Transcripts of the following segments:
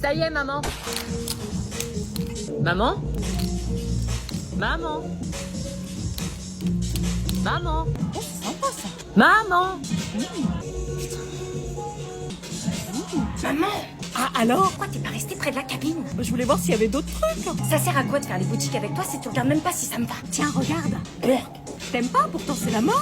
Ça y est, maman. Maman? Maman? Maman? Oh, c'est sympa ça. Maman? Maman! Ah alors? Pourquoi t'es pas resté près de la cabine? Je voulais voir s'il y avait d'autres trucs. Ça sert à quoi de faire les boutiques avec toi si tu regardes même pas si ça me va? Tiens, regarde. T'aimes pas? Pourtant c'est la mode.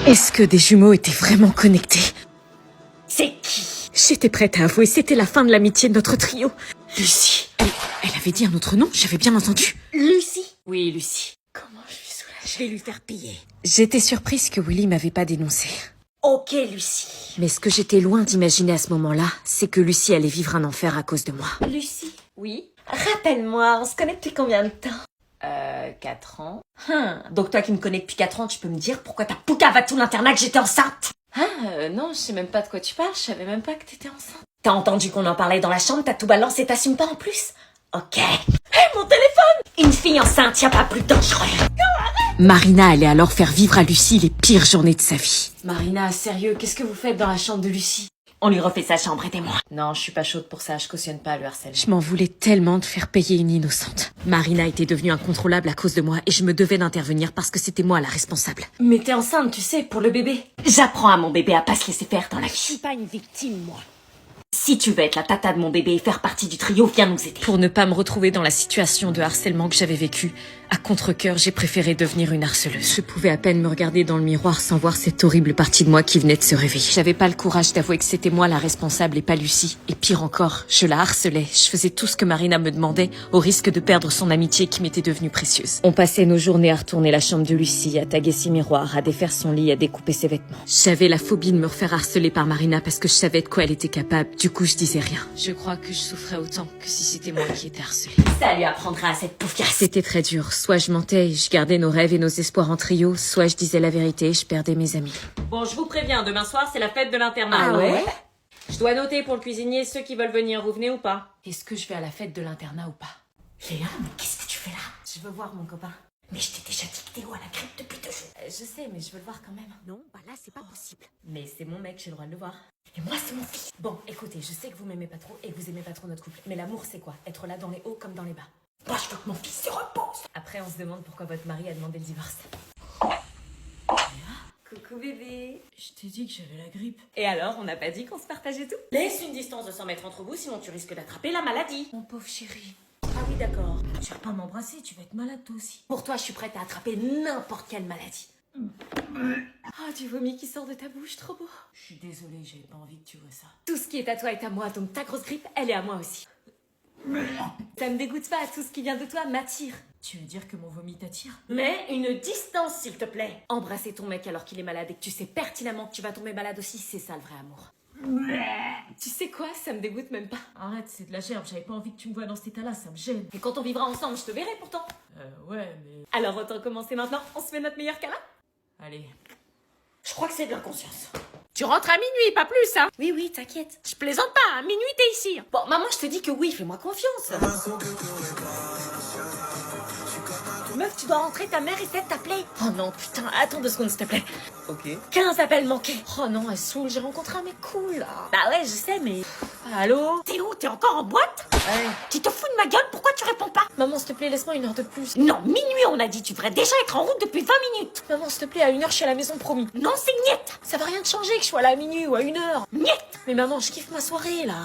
Est-ce que des jumeaux étaient vraiment connectés? C'est qui? J'étais prête à avouer, c'était la fin de l'amitié de notre trio. Lucie. Elle avait dit un autre nom, j'avais bien entendu. Lucie? Oui, Lucie. Comment je suis soulagée. Je vais lui faire payer. J'étais surprise que Willy m'avait pas dénoncé. Ok, Lucie. Mais ce que j'étais loin d'imaginer à ce moment-là, c'est que Lucie allait vivre un enfer à cause de moi. Lucie? Oui? Rappelle-moi, on se connaît depuis combien de temps? 4 ans. Donc toi qui me connais depuis 4 ans, tu peux me dire pourquoi t'as poucave à tout l'internat que j'étais enceinte? Non, je sais même pas de quoi tu parles, je savais même pas que t'étais enceinte. T'as entendu qu'on en parlait dans la chambre, t'as tout balancé et t'assumes pas en plus? Ok. Hé, mon téléphone! Une fille enceinte, y a pas plus dangereux. Marina allait alors faire vivre à Lucie les pires journées de sa vie. Marina, sérieux, qu'est-ce que vous faites dans la chambre de Lucie? On lui refait sa chambre, aidez-moi. Non, je suis pas chaude pour ça, je cautionne pas le harcèlement. Je m'en voulais tellement de faire payer une innocente. Marina était devenue incontrôlable à cause de moi et je me devais d'intervenir parce que c'était moi la responsable. Mais t'es enceinte, tu sais, pour le bébé. J'apprends à mon bébé à pas se laisser faire dans la vie. Je suis pas une victime, moi. Si tu veux être la tata de mon bébé et faire partie du trio, viens nous aider. Pour ne pas me retrouver dans la situation de harcèlement que j'avais vécue, à contre-cœur, j'ai préféré devenir une harceleuse. Je pouvais à peine me regarder dans le miroir sans voir cette horrible partie de moi qui venait de se réveiller. J'avais pas le courage d'avouer que c'était moi la responsable et pas Lucie. Et pire encore, je la harcelais. Je faisais tout ce que Marina me demandait, au risque de perdre son amitié qui m'était devenue précieuse. On passait nos journées à retourner la chambre de Lucie, à taguer ses miroirs, à défaire son lit, à découper ses vêtements. J'avais la phobie de me refaire harceler par Marina parce que je savais de quoi elle était capable. Du coup, je disais rien. Je crois que je souffrais autant que si c'était moi qui étais harcelée. Ça lui apprendra à cette poufiasse. C'était très dur. Soit je mentais et je gardais nos rêves et nos espoirs en trio, soit je disais la vérité et je perdais mes amis. Bon, je vous préviens, demain soir, c'est la fête de l'internat. Ah ouais? Je dois noter pour le cuisinier ceux qui veulent venir. Vous venez ou pas? Est-ce que je vais à la fête de l'internat ou pas? Léa, mais qu'est-ce que tu fais là? Je veux voir mon copain. Mais je t'ai déjà dit que Théo a la grippe depuis 2 jours. Je sais, mais je veux le voir quand même. Non, bah là, c'est pas possible. Mais c'est mon mec, j'ai le droit de le voir. Et moi, c'est mon fils. Bon, écoutez, je sais que vous m'aimez pas trop et que vous aimez pas trop notre couple. Mais l'amour, c'est quoi? Être là dans les hauts comme dans les bas. Moi, je veux que mon fils se repose. Après, on se demande pourquoi votre mari a demandé le divorce. Coucou bébé. Je t'ai dit que j'avais la grippe. Et alors, on n'a pas dit qu'on se partageait tout? Laisse une distance de 100 mètres entre vous, sinon tu risques d'attraper la maladie. Mon pauvre chéri. Ah oui, d'accord. Tu vas pas m'embrasser, tu vas être malade toi aussi. Pour toi, je suis prête à attraper n'importe quelle maladie. Ah, du vomi qui sort de ta bouche, trop beau. Je suis désolée, j'avais pas envie que tu vois ça. Tout ce qui est à toi est à moi, donc ta grosse grippe, elle est à moi aussi. Ça me dégoûte pas, tout ce qui vient de toi m'attire. Tu veux dire que mon vomi t'attire? Mais une distance, s'il te plaît. Embrasser ton mec alors qu'il est malade et que tu sais pertinemment que tu vas tomber malade aussi, c'est ça le vrai amour. Tu sais quoi, ça me dégoûte même pas. Arrête, c'est de la gerbe, j'avais pas envie que tu me vois dans cet état-là, ça me gêne. Et quand on vivra ensemble, je te verrai pourtant. Ouais, mais... Alors autant commencer maintenant, on se fait notre meilleur câlin. Allez. Je crois que c'est de l'inconscience. Tu rentres à minuit, pas plus, hein? Oui, oui, t'inquiète. Je plaisante pas, à minuit t'es ici. Bon, maman, je te dis que oui, fais-moi confiance. Meuf, tu dois rentrer, ta mère essaie de t'appeler. Oh non, putain, attends 2 secondes, s'il te plaît. Ok. 15 appels manqués. Oh non, elle saoule, j'ai rencontré un mec cool, là. Bah ouais, je sais, mais... Allô? T'es où? T'es encore en boîte? Ouais. Tu te fous de ma gueule? Pourquoi tu réponds pas? Maman, s'il te plaît, laisse-moi 1 heure de plus. Non, minuit, on a dit. Tu devrais déjà être en route depuis 20 minutes. Maman, s'il te plaît, à 1 heure, je suis à la maison, promis. Non, c'est niet. Ça va rien de changer que je sois là à minuit ou à 1 heure. Niet. Mais maman, je kiffe ma soirée, là.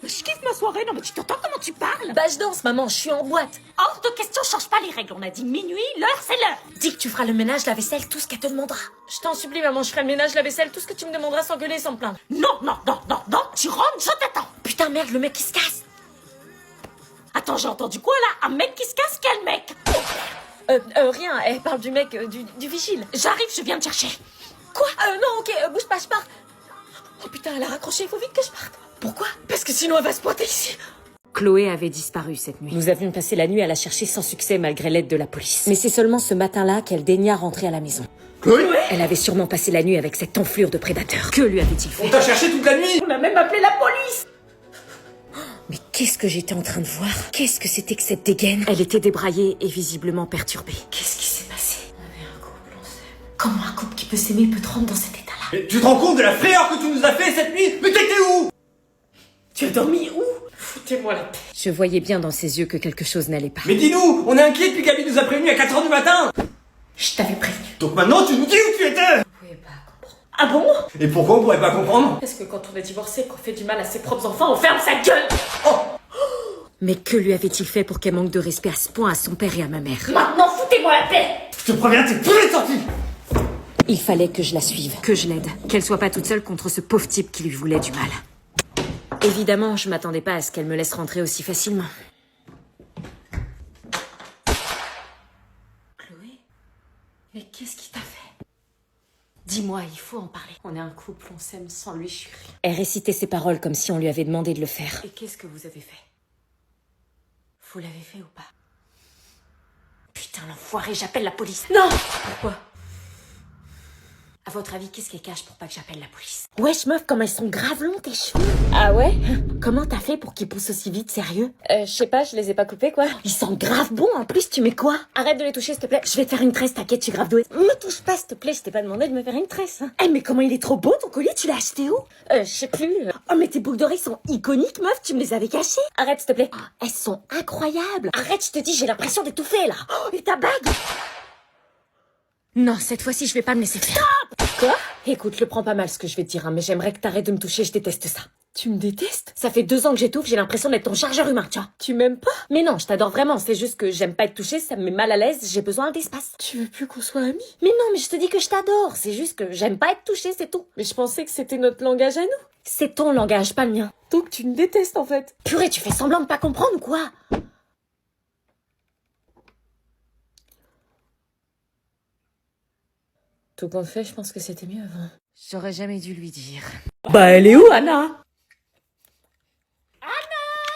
Je kiffe ma soirée. Non, mais tu t'entends comment tu parles? Bah, je danse, maman, je suis en boîte. Hors de question, change pas les règles. On a dit minuit, l'heure, c'est l'heure. Dis que tu feras le ménage, la vaisselle, tout ce qu'elle te demandera. Je t'en supplie, maman, je ferai le ménage, la vaisselle, tout ce que tu me demanderas sans gueuler, sans me plaindre. Non, non, non, non, non. Tu rentres, je t'attends. Putain, merde, le mec qui se casse. Attends, j'ai entendu quoi, là? Un mec qui se casse? Quel mec? Rien, elle parle du mec, du vigile. J'arrive, je viens te chercher. Quoi? Non, ok, bouge pas, je pars. Oh putain, elle a raccroché, il faut vite que je parte. Pourquoi? Parce que sinon elle va se pointer ici. Chloé avait disparu cette nuit. Nous avions passé la nuit à la chercher sans succès malgré l'aide de la police. Mais c'est seulement ce matin-là qu'elle daigna rentrer à la maison. Chloé? Elle avait sûrement passé la nuit avec cette enflure de prédateur. Que lui avait-il fait? On t'a cherché toute la nuit! On a même appelé la police. Mais qu'est-ce que j'étais en train de voir? Qu'est-ce que c'était que cette dégaine? Elle était débraillée et visiblement perturbée. Qu'est-ce qui s'est passé? On est un couple, on s'aime. Comment un couple qui peut s'aimer peut te rendre dans cet état-là? Mais tu te rends compte de la frayeur que tu nous as fait cette nuit? Mais t'étais où? Tu as dormi où? Foutez-moi la paix. Je voyais bien dans ses yeux que quelque chose n'allait pas. Mais dis-nous, on est inquiets depuis qu'Abby nous a prévenus à 4h du matin! Je t'avais prévenu. Donc maintenant tu nous dis où tu étais! Vous pouvez pas comprendre. Ah bon? Et pourquoi on pourrait pas comprendre? Parce que quand on est divorcé, qu'on fait du mal à ses propres enfants, on ferme sa gueule. Mais que lui avait-il fait pour qu'elle manque de respect à ce point à son père et à ma mère? Maintenant, foutez-moi la paix. Je te préviens, t'es plus les sorties! Il fallait que je la suive, que je l'aide, qu'elle soit pas toute seule contre ce pauvre type qui lui voulait du mal. Évidemment, je m'attendais pas à ce qu'elle me laisse rentrer aussi facilement. Chloé? Mais qu'est-ce qui t'a fait? Dis-moi, il faut en parler. On est un couple, on s'aime, sans lui, je suis rien. Elle récitait ses paroles comme si on lui avait demandé de le faire. Et qu'est-ce que vous avez fait? Vous l'avez fait ou pas? Putain, l'enfoiré, j'appelle la police. Non. Pourquoi? À votre avis, qu'est-ce qu'elle cache pour pas que j'appelle la police? Wesh meuf, comme elles sont grave longs tes cheveux. Ah ouais? Comment t'as fait pour qu'ils poussent aussi vite, sérieux? Je sais pas, je les ai pas coupés, quoi. Ils sont grave bons, en plus tu mets quoi? Arrête de les toucher, s'il te plaît. Je vais te faire une tresse, t'inquiète, je suis grave douée. Me touche pas, s'il te plaît, je t'ai pas demandé de me faire une tresse. Eh mais comment il est trop beau ton collier, tu l'as acheté où? Je sais plus. Oh mais tes boucles d'oreilles sont iconiques meuf, tu me les avais cachées. Arrête, s'il te plaît. Oh, elles sont incroyables. Arrête, je te dis, j'ai l'impression d'étouffer là. Oh, et ta bague? Non, cette fois-ci, je vais pas me laisser faire. Quoi? Écoute, le prends pas mal ce que je vais te dire, hein, mais j'aimerais que t'arrêtes de me toucher, je déteste ça. Tu me détestes? Ça fait 2 ans que j'étouffe, j'ai l'impression d'être ton chargeur humain, tu vois. Tu m'aimes pas? Mais non, je t'adore vraiment, c'est juste que j'aime pas être touchée, ça me met mal à l'aise, j'ai besoin d'espace. Tu veux plus qu'on soit amis? Mais non, mais je te dis que je t'adore, c'est juste que j'aime pas être touchée, c'est tout. Mais je pensais que c'était notre langage à nous. C'est ton langage, pas le mien. Donc tu me détestes en fait. Purée, tu fais semblant de pas comprendre ou quoi? Tout compte fait, je pense que c'était mieux avant. J'aurais jamais dû lui dire. Bah elle est où, Anna?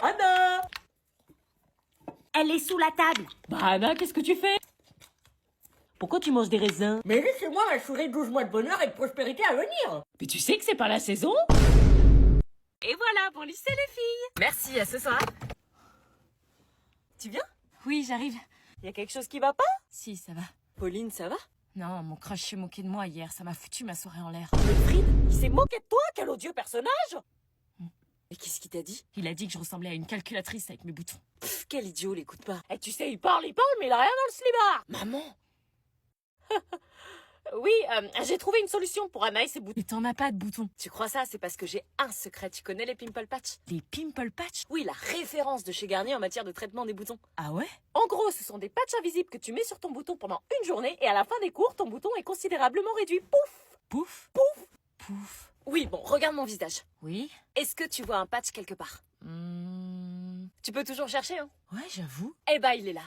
Anna! Elle est sous la table. Bah Anna, qu'est-ce que tu fais? Pourquoi tu manges des raisins? Mais laissez-moi m'assurer 12 mois de bonheur et de prospérité à venir. Mais tu sais que c'est pas la saison? Et voilà, bon lycée les filles. Merci, à ce soir. Tu viens? Oui, j'arrive. Y a quelque chose qui va pas? Si, ça va. Pauline, ça va? Non, mon crush s'est moqué de moi hier, ça m'a foutu ma soirée en l'air. Wilfried, il s'est moqué de toi, quel odieux personnage! Mais qu'est-ce qu'il t'a dit? Il a dit que je ressemblais à une calculatrice avec mes boutons. Pff, quel idiot, l'écoute pas. Eh, tu sais, il parle, mais il a rien dans le slibard! Maman. Oui, j'ai trouvé une solution pour Anna et ses boutons. Mais t'en as pas de boutons. Tu crois ça? C'est parce que j'ai un secret. Tu connais les Pimple Patch? Les pimple patch? Oui, la référence de chez Garnier en matière de traitement des boutons. Ah ouais? En gros, ce sont des patchs invisibles que tu mets sur ton bouton pendant une journée et à la fin des cours, ton bouton est considérablement réduit. Pouf! Pouf. Pouf! Pouf. Oui, bon, regarde mon visage. Oui? Est-ce que tu vois un patch quelque part? Tu peux toujours chercher, hein? Ouais, j'avoue. Eh ben, il est là.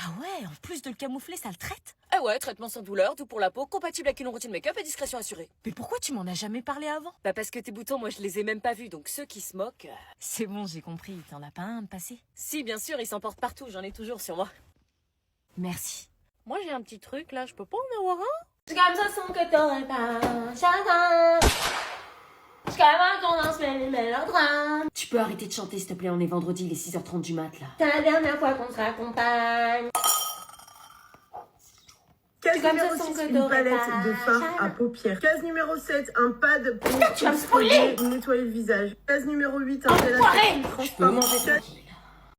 Ah ouais, en plus de le camoufler, ça le traite? Eh ouais, traitement sans douleur, tout pour la peau, compatible avec une routine make-up et discrétion assurée. Mais pourquoi tu m'en as jamais parlé avant? Bah parce que tes boutons, moi je les ai même pas vus, donc ceux qui se moquent... C'est bon, j'ai compris. T'en as pas un à me passer? Si, bien sûr, ils s'emportent partout, j'en ai toujours sur moi. Merci. Moi j'ai un petit truc là, je peux pas en avoir un? C'est comme ça son que t'aurais pas chacun. Jusqu'à qu'on lance mes mélodrames. Tu peux arrêter de chanter s'il te plaît, on est vendredi, il est 6h30 du mat là. C'est la dernière fois qu'on se raccompagne. Case C'est comme numéro ça, 6, son une code palette d'oreille. de fard à paupières. Case numéro 7, un pad pour tu vas me spoiler. nettoyer le visage. Case numéro 8, un gel Enfoiré. à transparent.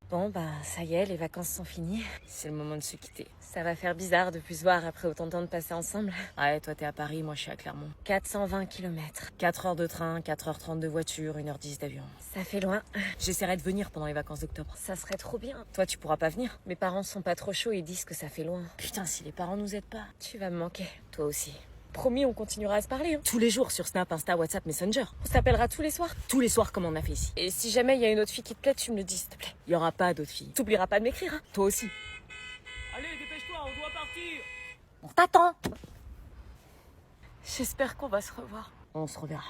Bon bah ça y est, les vacances sont finies. C'est le moment de se quitter. Ça va faire bizarre de plus se voir après autant de temps de passer ensemble. Ouais, toi t'es à Paris, moi je suis à Clermont. 420 km, 4 heures de train, 4h30 de voiture, 1h10 d'avion. Ça fait loin. J'essaierai de venir pendant les vacances d'octobre. Ça serait trop bien. Toi tu pourras pas venir. Mes parents sont pas trop chauds, ils disent que ça fait loin. Putain, si les parents nous aident pas, tu vas me manquer. Toi aussi. Promis, on continuera à se parler. Hein. Tous les jours sur Snap, Insta, WhatsApp, Messenger. On s'appellera tous les soirs. Tous les soirs comme on a fait ici. Et si jamais il y a une autre fille qui te plaît, tu me le dis, s'il te plaît. Il y aura pas d'autre fille. T'oublieras pas de m'écrire, hein. Toi aussi. Allez, dépêche-toi, on doit partir! On t'attend. J'espère qu'on va se revoir. On se reverra.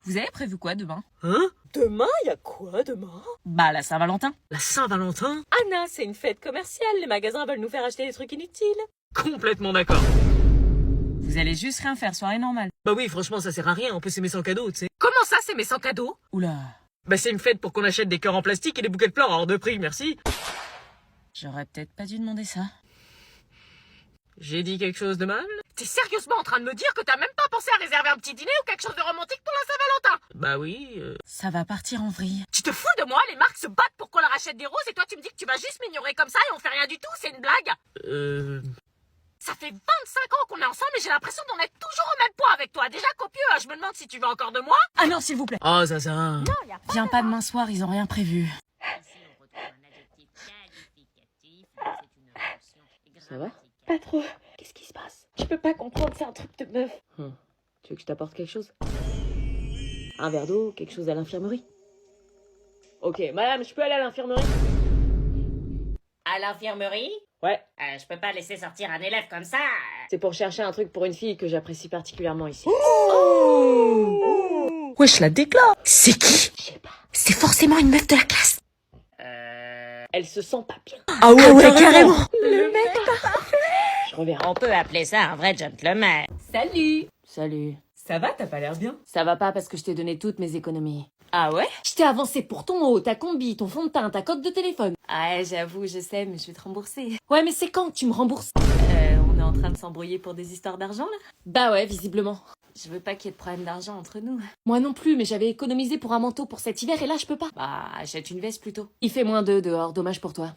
Vous avez prévu quoi demain? Hein? Demain, y a quoi demain? Bah, la Saint-Valentin. La Saint-Valentin? Anna, c'est une fête commerciale. Les magasins veulent nous faire acheter des trucs inutiles. Complètement d'accord. Vous allez juste rien faire, soirée normale. Bah oui, franchement, ça sert à rien, on peut s'aimer sans cadeau, tu sais. Comment ça, c'est mes sans cadeaux? Oula, Bah c'est une fête pour qu'on achète des cœurs en plastique et des bouquets de fleurs hors de prix, merci. j'aurais peut-être pas dû demander ça. J'ai dit quelque chose de mal? T'es sérieusement en train de me dire que t'as même pas pensé à réserver un petit dîner ou quelque chose de romantique pour la Saint-Valentin? Bah oui, Ça va partir en vrille. Tu te fous de moi? Les marques se battent pour qu'on leur achète des roses et toi tu me dis que tu vas juste m'ignorer comme ça et on fait rien du tout? C'est une blague? Ça fait 25 ans qu'on est ensemble et j'ai l'impression d'en être toujours au même point avec toi. Déjà copieux, hein, je me demande si tu veux encore de moi. Ah non, s'il vous plaît. Oh, ça. Viens pas demain soir, ils ont rien prévu. Ça va? Pas trop. Qu'est-ce qui se passe? Je peux pas comprendre, c'est un truc de meuf. Tu veux que je t'apporte quelque chose? Un verre d'eau, quelque chose à l'infirmerie? Ok, madame, je peux aller à l'infirmerie? À l'infirmerie? Ouais, Je peux pas laisser sortir un élève comme ça. c'est pour chercher un truc pour une fille que j'apprécie particulièrement ici. Wesh, la déclare. C'est qui? Je sais pas. C'est forcément une meuf de la classe. Elle se sent pas bien. Ah ouais, carrément. Je reverrai. On peut appeler ça un vrai gentleman. Salut. Salut. Ça va, t'as pas l'air bien. Ça va pas parce que je t'ai donné toutes mes économies. Ah ouais? Je t'ai avancé pour ton haut, ta combi, ton fond de teint, ta coque de téléphone. Ouais, j'avoue, je sais, mais je vais te rembourser. Ouais, mais c'est quand que tu me rembourses? On est en train de s'embrouiller pour des histoires d'argent, là? Bah ouais, visiblement. Je veux pas qu'il y ait de problème d'argent entre nous. Moi non plus, mais j'avais économisé pour un manteau pour cet hiver et là je peux pas. Bah, achète une veste plutôt. Il fait -2 dehors, dommage pour toi.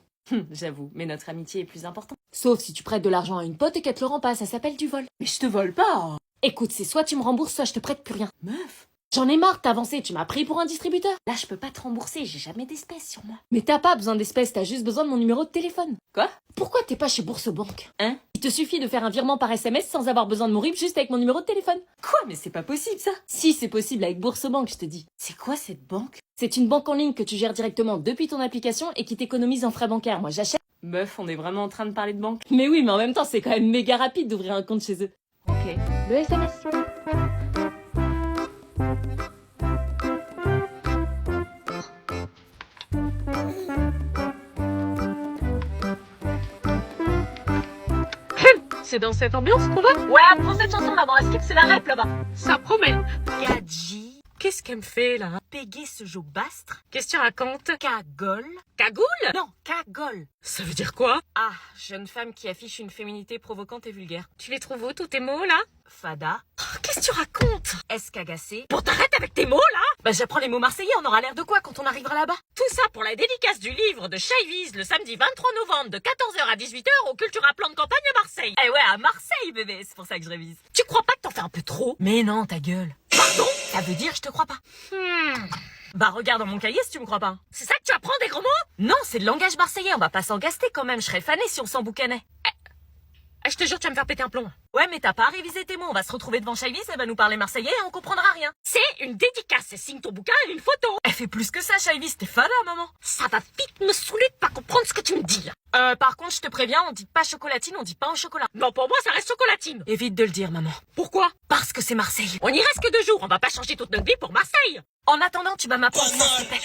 J'avoue, mais notre amitié est plus importante. Sauf si tu prêtes de l'argent à une pote et qu'elle te le rend pas, ça s'appelle du vol. Mais je te vole pas. Écoute, c'est soit tu me rembourses, soit je te prête plus rien. Meuf. J'en ai marre, t'as avancé, tu m'as pris pour un distributeur. Là, je peux pas te rembourser, j'ai jamais d'espèces sur moi. Mais t'as pas besoin d'espèces, t'as juste besoin de mon numéro de téléphone. Quoi? Pourquoi t'es pas chez Bourse-Banque? Hein? Il te suffit de faire un virement par SMS sans avoir besoin de mon RIB juste avec mon numéro de téléphone. Quoi? Mais c'est pas possible, ça. Si, c'est possible avec Bourse-Banque, je te dis. C'est quoi cette banque? C'est une banque en ligne que tu gères directement depuis ton application et qui t'économise en frais bancaires. Moi, j'achète. Meuf, on est vraiment en train de parler de banque. Mais oui, mais en même temps, c'est quand même méga rapide d'ouvrir un compte chez eux. Ok. Le SMS. C'est dans cette ambiance qu'on va? Ouais, prends cette chanson, maman. Est-ce que c'est la rap là-bas? Ça promet. Gadji. Qu'est-ce qu'elle me fait, là? Péguer ce jeu bastre? Qu'est-ce que tu racontes? Cagole? Cagoule? Non, cagole. Ça veut dire quoi? Ah, jeune femme qui affiche une féminité provocante et vulgaire. Tu les trouves où, tous tes mots, là? Fada. Qu'est-ce que tu racontes? Escagacé. Bon, t'arrêtes avec tes mots, là? Bah, j'apprends les mots marseillais, on aura l'air de quoi quand on arrivera là-bas? Tout ça pour la dédicace du livre de Chaivis le samedi 23 novembre de 14h à 18h au Cultura Plan de Campagne à Marseille. Eh ouais, à Marseille, bébé, c'est pour ça que je révise. Tu crois pas que t'en fais un peu trop? Mais non, ta gueule. Pardon? Ça veut dire je te crois pas. Bah regarde dans mon cahier si tu me crois pas. C'est ça que tu apprends des gros mots? Non, c'est le langage marseillais, on va pas s'en gaster quand même, je serais fanée si on s'en boucanait. Eh, je te jure, tu vas me faire péter un plomb. Ouais, mais t'as pas révisé tes mots, on va se retrouver devant Chaivis, elle va nous parler marseillais et on comprendra rien. C'est une dédicace, et signe ton bouquin et une photo. Elle fait plus que ça, Chaivis, t'es fada, maman. Ça va vite me saouler de pas comprendre ce que tu me dis, là. Par contre, je te préviens, on dit pas chocolatine, on dit pas au chocolat. Non, pour moi, ça reste chocolatine. Évite de le dire, maman. Pourquoi? Parce que c'est Marseille. On y reste que 2 jours, on va pas changer toute notre vie pour Marseille. En attendant, tu vas m'apprendre ça, s'il te plaît.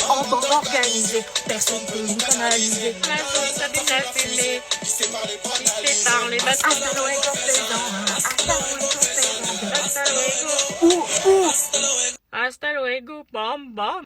En bande organisée, personne peut nous canaliser. La zone, ça fait la fumée. C'est par les bateaux. Hasta luego, présent. Hasta luego. Hasta luego, bam bam.